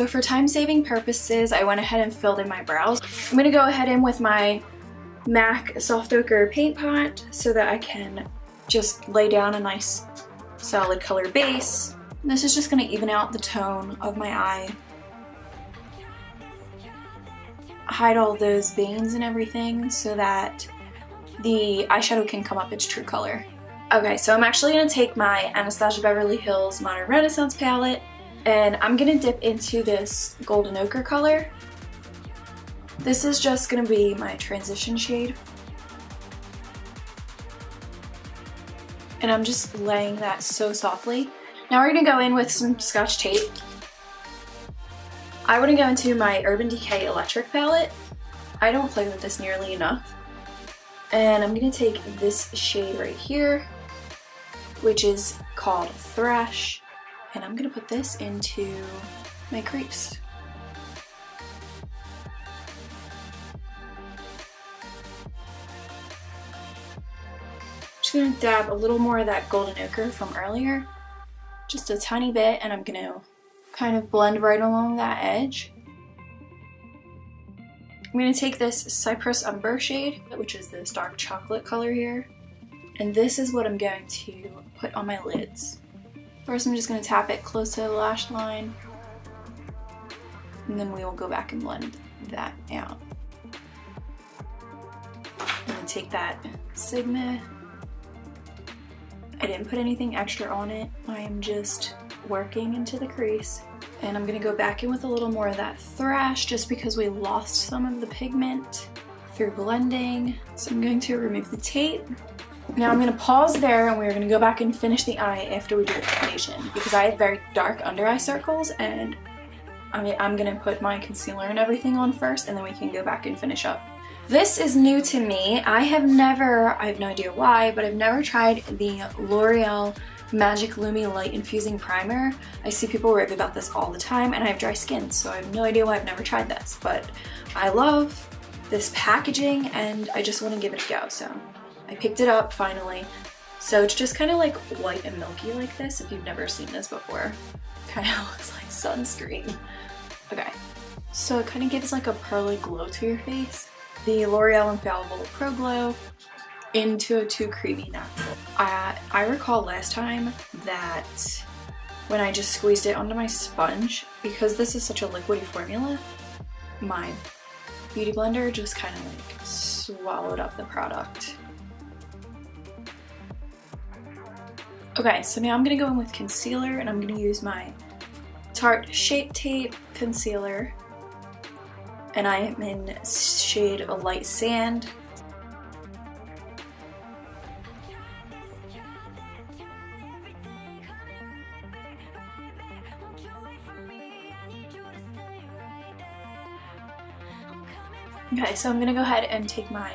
So for time-saving purposes, I went ahead and filled in my brows. I'm going to go ahead in with my MAC Soft Ochre paint pot so that I can just lay down a nice solid color base. And this is just going to even out the tone of my eye. Hide all those veins and everything so that the eyeshadow can come up its true color. Okay, so I'm actually going to take my Anastasia Beverly Hills Modern Renaissance palette and I'm going to dip into this golden ochre color. This is just going to be my transition shade. And I'm just laying that so softly. Now we're going to go in with some Scotch tape. I want to go into my Urban Decay Electric palette. I don't play with this nearly enough. And I'm going to take this shade right here, which is called Thrash, and I'm going to put this into my crease. Just going to dab a little more of that golden ochre from earlier, just a tiny bit, and I'm going to kind of blend right along that edge. I'm going to take this Cypress Umber shade, which is this dark chocolate color here, and this is what I'm going to put on my lids. First I'm just going to tap it close to the lash line, and then we will go back and blend that out. I'm going to take that Sigma. I didn't put anything extra on it, I am just working into the crease. And I'm going to go back in with a little more of that Thrash just because we lost some of the pigment through blending. So I'm going to remove the tape. Now I'm going to pause there and we're going to go back and finish the eye after we do the foundation because I have very dark under eye circles and I'm going to put my concealer and everything on first and then we can go back and finish up. This is new to me. I have no idea why, but I've never tried the Loreal Magic Lumi Light Infusing Primer. I see people rave about this all the time and I have dry skin, so I have no idea why I've never tried this, but I love this packaging and I just want to give it a go, so I picked it up finally. So it's just kind of like white and milky like this if you've never seen this before. Kind of looks like sunscreen. Okay, so it kind of gives like a pearly glow to your face. The L'Oreal Infallible Pro Glow into a Too Creamy Natural. I recall last time that when I just squeezed it onto my sponge, because this is such a liquidy formula, my beauty blender just kind of like swallowed up the product. Okay, so now I'm going to go in with concealer and I'm going to use my Tarte Shape Tape concealer. And I am in shade A Light Sand. Okay, so I'm gonna go ahead and take my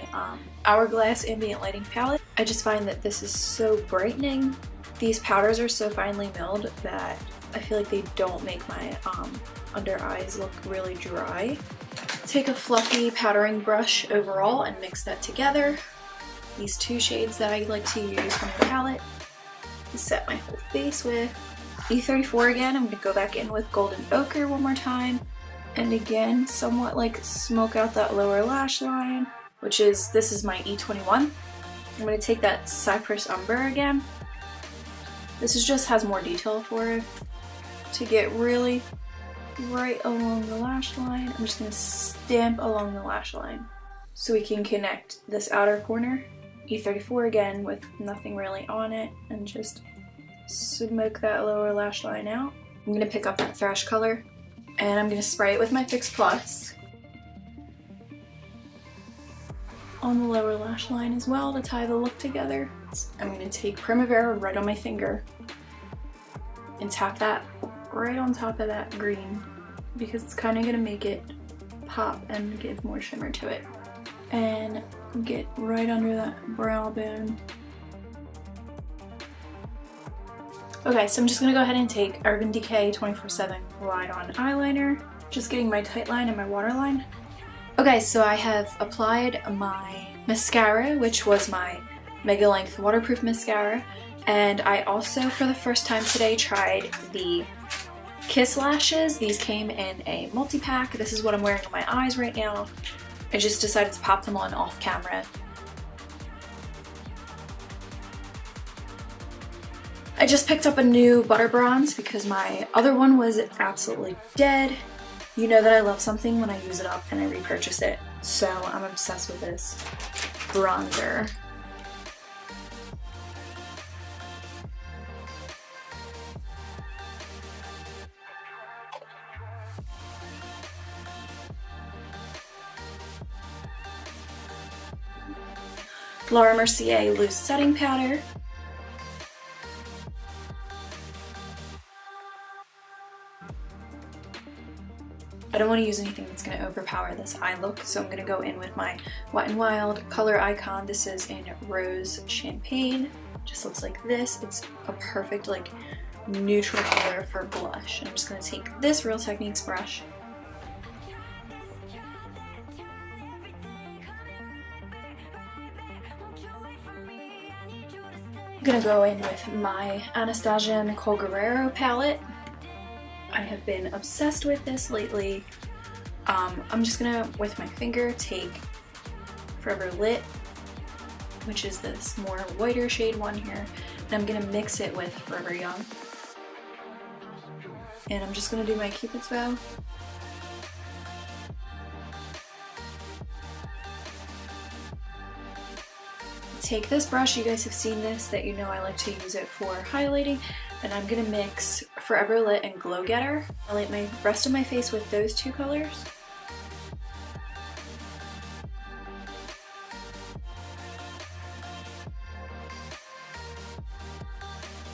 Hourglass Ambient Lighting palette. I just find that this is so brightening. These powders are so finely milled that I feel like they don't make my under eyes look really dry. Take a fluffy powdering brush overall and mix that together. These two shades that I like to use from the palette to set my whole face with. E34 again, I'm gonna go back in with Golden Ochre one more time. And again, somewhat like smoke out that lower lash line, which is, this is my E21. I'm going to take that Cypress Umber again. This is just has more detail for it. To get really right along the lash line, I'm just going to stamp along the lash line so we can connect this outer corner. E34 again with nothing really on it and just smoke that lower lash line out. I'm going to pick up that Thrash color and I'm going to spray it with my Fix Plus on the lower lash line as well to tie the look together. I'm going to take Primavera right on my finger and tap that right on top of that green because it's kind of going to make it pop and give more shimmer to it. And get right under that brow bone. Okay, so I'm just going to go ahead and take Urban Decay 24/7 Ride On Eyeliner. Just getting my tight line and my waterline. Okay, so I have applied my mascara, which was my Mega Length Waterproof Mascara. And I also, for the first time today, tried the Kiss lashes. These came in a multi-pack. This is what I'm wearing on my eyes right now. I just decided to pop them on off camera. I just picked up a new butter bronze because my other one was absolutely dead. You know that I love something when I use it up and I repurchase it. So I'm obsessed with this bronzer. Mercier loose setting powder. I don't want to use anything that's going to overpower this eye look, so I'm going to go in with my Wet n Wild color icon. This is in Rose Champagne. Just looks like this. It's a perfect like neutral color for blush. I'm just going to take this Real Techniques brush. I'm going to go in with my Anastasia Nicole Guerriero palette. I have been obsessed with this lately. I'm just gonna, with my finger, take Forever Lit, which is this more whiter shade one here, and I'm gonna mix it with Forever Young. And I'm just gonna do my Cupid's bow. Take this brush, you guys have seen this, that you know I like to use it for highlighting, and I'm gonna mix Forever Lit and Glow Getter. I light my rest of my face with those two colors.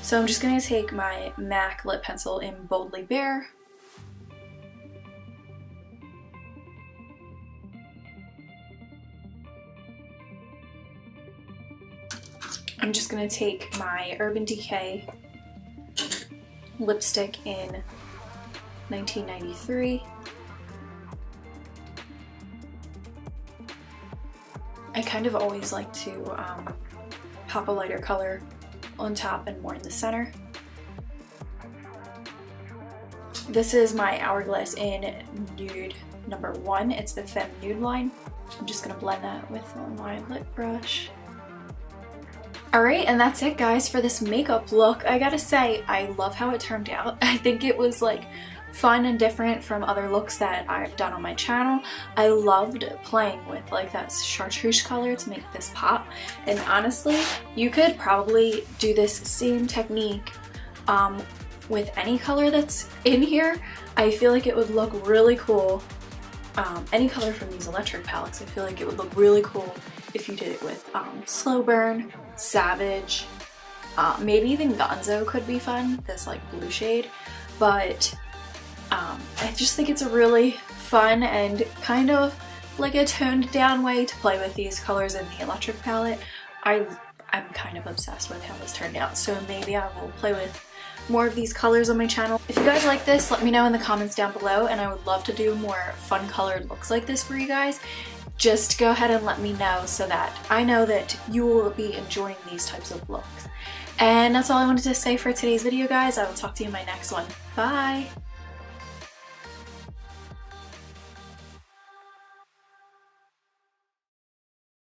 So I'm just gonna take my MAC lip pencil in Boldly Bare. I'm just gonna take my Urban Decay lipstick in 1993. I kind of always like to pop a lighter color on top and more in the center. This is my Hourglass in Nude number 1. It's the Femme Nude line. I'm just gonna blend that with my lip brush. Alright, and that's it guys for this makeup look. I gotta say, I love how it turned out. I think it was like fun and different from other looks that I've done on my channel. I loved playing with like that chartreuse color to make this pop. And honestly, you could probably do this same technique with any color that's in here. I feel like it would look really cool. Any color from these electric palettes, I feel like it would look really cool if you did it with Slow Burn, Savage, maybe even Gonzo could be fun, this like blue shade, but I just think it's a really fun and kind of like a toned down way to play with these colors in the electric palette. I'm kind of obsessed with how this turned out, so maybe I will play with more of these colors on my channel. If you guys like this, let me know in the comments down below, and I would love to do more fun colored looks like this for you guys. Just go ahead and let me know so that I know that you will be enjoying these types of looks. And that's all I wanted to say for today's video, guys. I will talk to you in my next one. Bye!